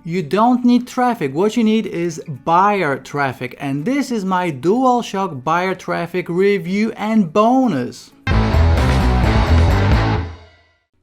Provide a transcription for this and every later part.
You don't need traffic. What you need is buyer traffic. And this is my DualShock buyer traffic review and bonus.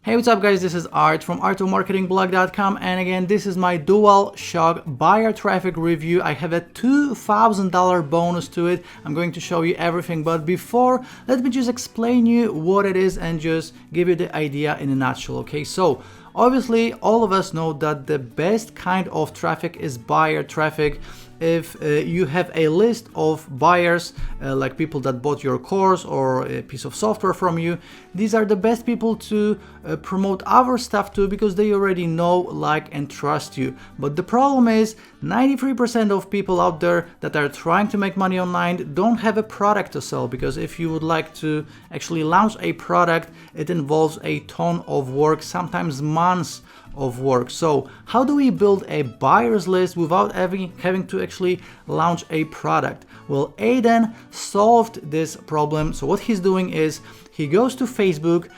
Hey, what's up guys, this is Art from artofmarketingblog.com, and again, this is my DualShock buyer traffic review. I have a $2,000 bonus to it. I'm going to show you everything, but before, let me just explain you what it is and just give you the idea in a nutshell, okay? So, obviously, all of us know that the best kind of traffic is buyer traffic. If you have a list of buyers, like people that bought your course or a piece of software from you, these are the best people to promote our stuff to because they already know, like, and trust you. But the problem is 93% of people out there that are trying to make money online don't have a product to sell, because if you would like to actually launch a product, it involves a ton of work, sometimes months of work. So how do we build a buyers list without having to actually launch a product? Well, Aidan solved this problem. So what he's doing is he goes to Facebook,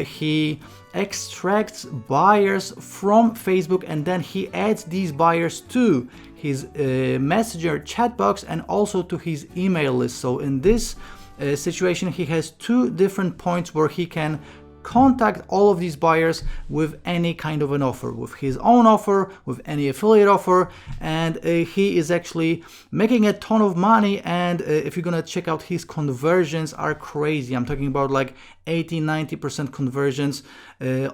he extracts buyers from Facebook, and then he adds these buyers to his messenger chat box and also to his email list. So in this situation, he has two different points where he can contact all of these buyers with any kind of an offer, with his own offer, with any affiliate offer, and he is actually making a ton of money. And if you're gonna check out, his conversions are crazy. I'm talking about like 80-90% conversions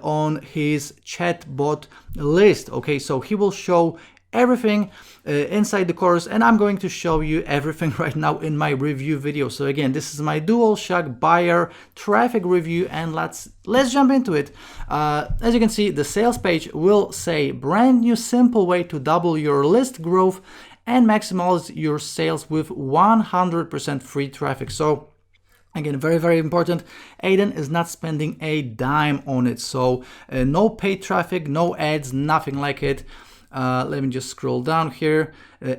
on his chatbot list. Okay, so he will show everything inside the course, and I'm going to show you everything right now in my review video. So again, this is my DualShock buyer traffic review, and let's jump into it. As you can see, the sales page will say brand new simple way to double your list growth and maximize your sales with 100% free traffic. So again, very, very important. Aidan is not spending a dime on it. So no paid traffic, no ads, nothing like it. Let me just scroll down here.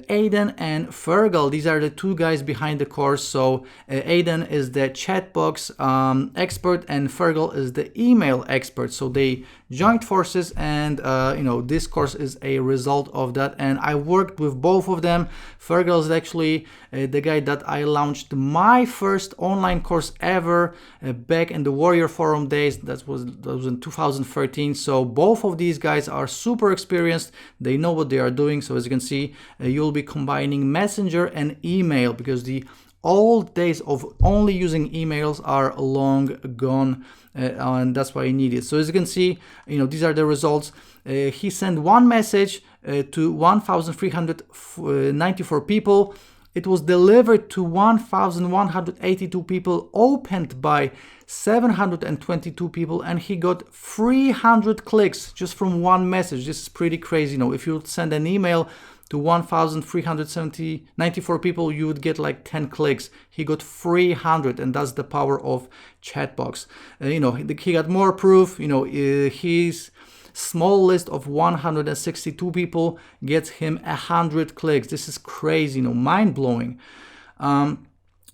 Aidan and Fergal, these are the two guys behind the course. So Aidan is the chat box expert and Fergal is the email expert. So they joined forces, and you know, this course is a result of that. And I worked with both of them. Fergal is actually the guy that I launched my first online course ever back in the Warrior Forum days. That was in 2013. So both of these guys are super experienced. They know what they are doing. So as you can see, you'll be combining messenger and email, because the old days of only using emails are long gone, and that's why I need it. So as you can see, you know, these are the results. He sent one message to 1,394 people. It was delivered to 1,182 people, opened by 722 people, and he got 300 clicks just from one message. This is pretty crazy. You know, if you would send an email to 1,394 people, you would get like 10 clicks. He got 300, and that's the power of Chatbox. You know, he got more proof. You know, his small list of 162 people gets him 100 clicks. This is crazy, you know, mind-blowing.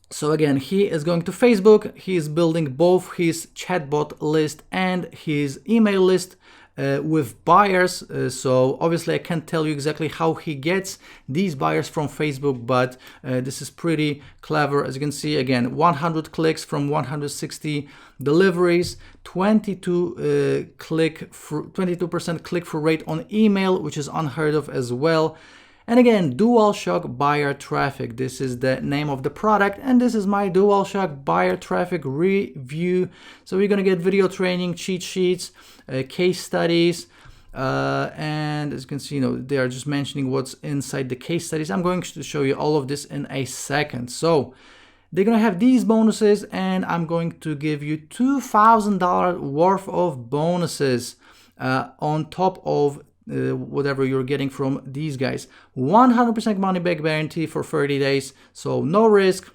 So again, he is going to Facebook. He is building both his chatbot list and his email list with buyers. So obviously I can't tell you exactly how he gets these buyers from Facebook, but this is pretty clever. As you can see, again, 100 clicks from 160 deliveries, 22% click-through rate on email, which is unheard of as well. And again, DualShock buyer traffic. This is the name of the product, and this is my DualShock buyer traffic review. So we're gonna get video training, cheat sheets, case studies, and as you can see, you know, they are just mentioning what's inside the case studies. I'm going to show you all of this in a second. So they're gonna have these bonuses, and I'm going to give you $2,000 worth of bonuses on top of whatever you're getting from these guys. 100% money back guarantee for 30 days, so no risk.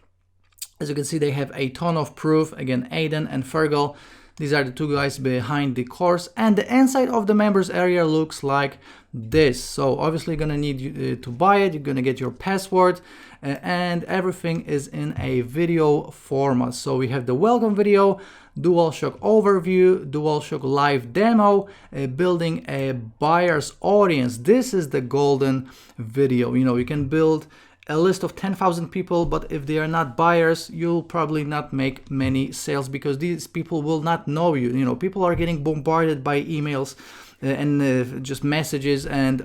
As you can see, they have a ton of proof. Again, Aidan and Fergal, these are the two guys behind the course, and the inside of the members area looks like this. So obviously you're gonna need to buy it. You're gonna get your password, and everything is in a video format. So we have the welcome video, DualShock overview, DualShock live demo, building a buyer's audience. This is the golden video. You know, you can build a list of 10,000 people, but if they are not buyers, you'll probably not make many sales because these people will not know you. You know, people are getting bombarded by emails and just messages and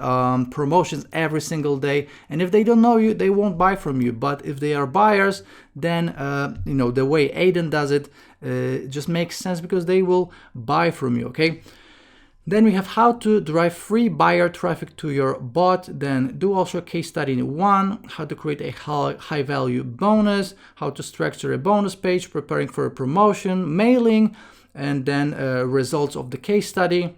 promotions every single day, and if they don't know you, they won't buy from you. But if they are buyers, then you know, the way Aidan does it just makes sense because they will buy from you. Okay, then we have how to drive free buyer traffic to your bot, then DualShock case study 1, how to create a high value bonus, how to structure a bonus page, preparing for a promotion, mailing, and then results of the case study.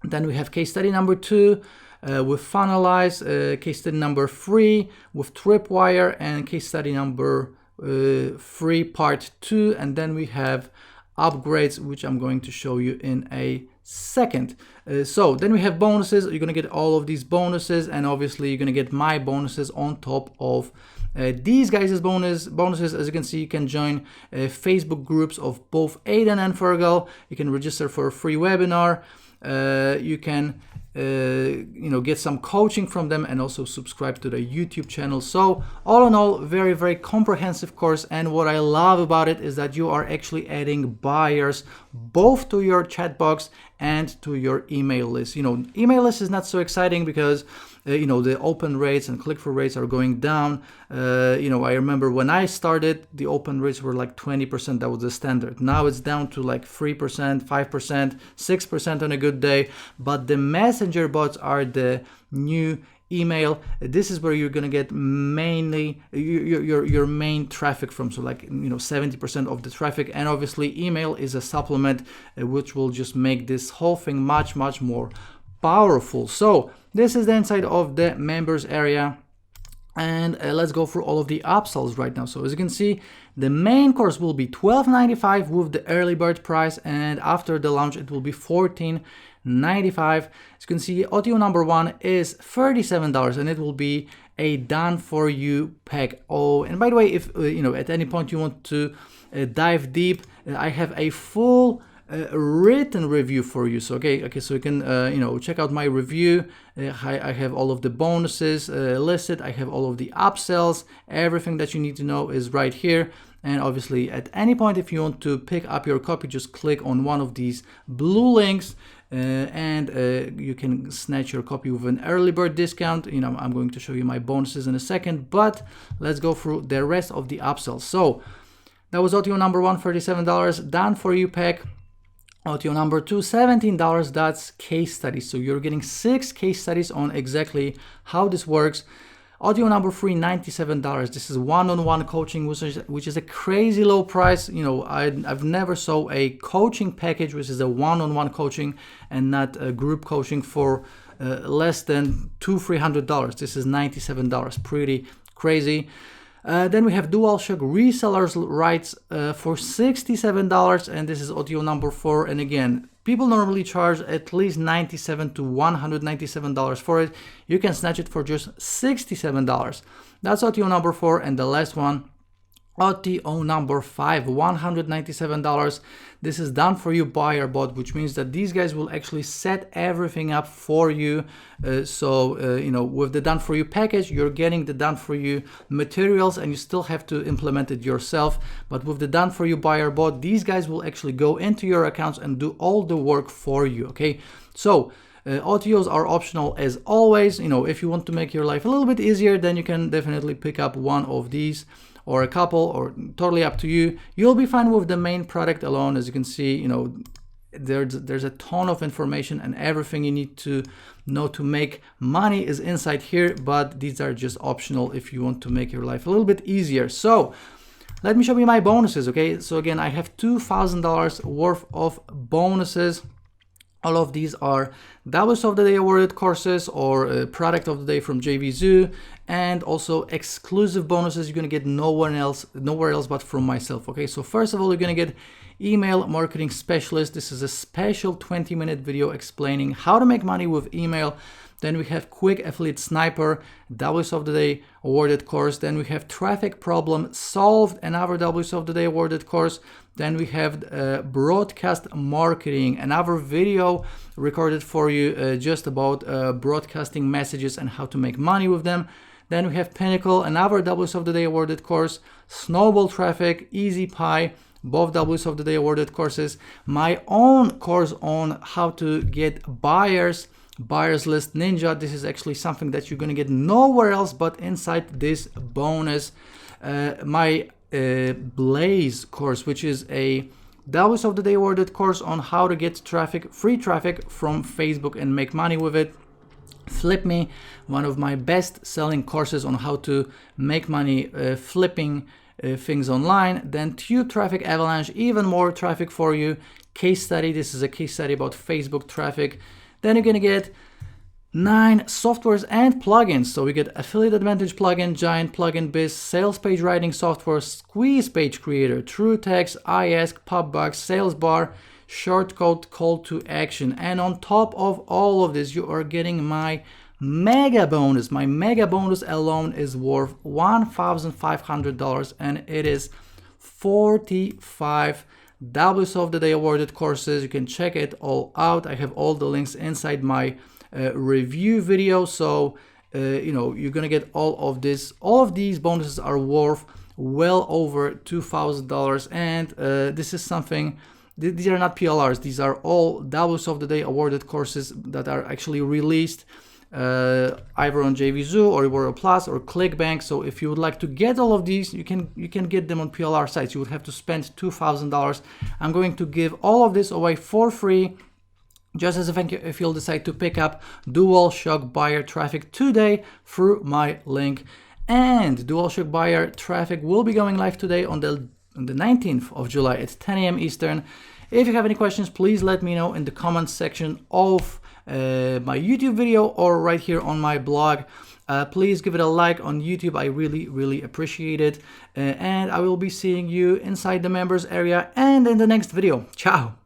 Then we have case study number 2 with Funnelize, case study number 3 with Tripwire, and case study number 3 part 2, and then we have upgrades, which I'm going to show you in a second. So then we have bonuses. You're gonna get all of these bonuses, and obviously you're gonna get my bonuses on top of these guys' bonuses. As you can see, you can join Facebook groups of both Aidan and Fergal. You can register for a free webinar. You can you know, get some coaching from them, and also subscribe to the YouTube channel. So all in all, very comprehensive course, and what I love about it is that you are actually adding buyers both to your chat box and to your email list. You know, email list is not so exciting because you know, the open rates and click-through rates are going down. You know, I remember when I started, the open rates were like 20%. That was the standard. Now it's down to like 3%, 5%, 6% on a good day. But the messenger bots are the new email. This is where you're gonna get mainly your main traffic from. So like, you know, 70% of the traffic, and obviously email is a supplement which will just make this whole thing much more powerful. So this is the inside of the members area, and let's go through all of the upsells right now. So as you can see, the main course will be $12.95 with the early bird price, and after the launch it will be $14.95. As you can see, audio number 1 is $37, and it will be a done for you pack. Oh, and by the way, if you know, at any point you want to dive deep, I have a full written review for you. So okay, so you can you know, check out my review. I have all of the bonuses listed. I have all of the upsells. Everything that you need to know is right here. And obviously, at any point, if you want to pick up your copy, just click on one of these blue links, and you can snatch your copy with an early bird discount. You know, I'm going to show you my bonuses in a second, but let's go through the rest of the upsells. So that was audio number 1, $37, done for you pack. Audio number 2, $17, that's case studies. So you're getting 6 case studies on exactly how this works. Audio number 3, $97. This is one-on-one coaching, which is a crazy low price. You know, I've never saw a coaching package which is a one-on-one coaching and not a group coaching for less than $200-300. This is $97, pretty crazy. Then we have DualShock resellers rights for $67, and this is audio number 4. And again, people normally charge at least $97 to $197 for it. You can snatch it for just $67. That's audio number 4, and the last one, audio number 5, $197. This is done for you buyer bot, which means that these guys will actually set everything up for you. You know, with the done for you package, you're getting the done for you materials, and you still have to implement it yourself. But with the done for you buyer bot, these guys will actually go into your accounts and do all the work for you. Okay, so audios are optional as always. You know, if you want to make your life a little bit easier, then you can definitely pick up one of these or a couple, or totally up to you. You'll be fine with the main product alone. As you can see, you know, there's a ton of information, and everything you need to know to make money is inside here, but these are just optional if you want to make your life a little bit easier. So let me show you my bonuses. Okay, so again, I have $2,000 worth of bonuses. All of these are Dabbers of the Day awarded courses or product of the day from JVZoo, and also exclusive bonuses you're gonna get nowhere else but from myself. Okay, so first of all, you're gonna get email marketing specialist. This is a special 20-minute video explaining how to make money with email. Then we have Quick Affiliate Sniper, WS of the Day awarded course. Then we have Traffic Problem Solved, another WS of the Day awarded course. Then we have Broadcast Marketing, another video recorded for you just about broadcasting messages and how to make money with them. Then we have Pinnacle, another WS of the Day awarded course. Snowball Traffic, Easy Pie, both WS of the Day awarded courses. My own course on how to get buyers list Ninja. This is actually something that you're gonna get nowhere else but inside this bonus. My Blaze course, which is a WS of the Day awarded course on how to get free traffic from Facebook and make money with it. Flip Me, one of my best selling courses on how to make money flipping things online. Then Tube Traffic Avalanche, even more traffic for you. Case study, this is a case study about Facebook traffic. Then you're gonna get 9 softwares and plugins. So we get Affiliate Advantage plugin, Giant Plugin Biz, Sales Page Writing Software, Squeeze Page Creator, True Text, iAsk, PubBox, Sales Bar, Shortcode, Call to Action. And on top of all of this, you are getting my mega bonus. My mega bonus alone is worth $1,500, and it is 45 WS of the Day awarded courses. You can check it all out. I have all the links inside my review video. So you're gonna get all of this. All of these bonuses are worth well over $2,000, and this is something. These are not PLRs. These are all WS of the Day awarded courses that are actually released either on JVZoo or Eworld Plus or ClickBank. So if you would like to get all of these, you can get them on PLR sites. You would have to spend $2,000. I'm going to give all of this away for free, just as a thank you if you'll decide to pick up DualShock Buyer Traffic today through my link. And DualShock Buyer Traffic will be going live today on the 19th of July at 10 a.m. Eastern. If you have any questions, please let me know in the comments section of my YouTube video or right here on my blog. Please give it a like on YouTube. I really appreciate it. And I will be seeing you inside the members area and in the next video. Ciao.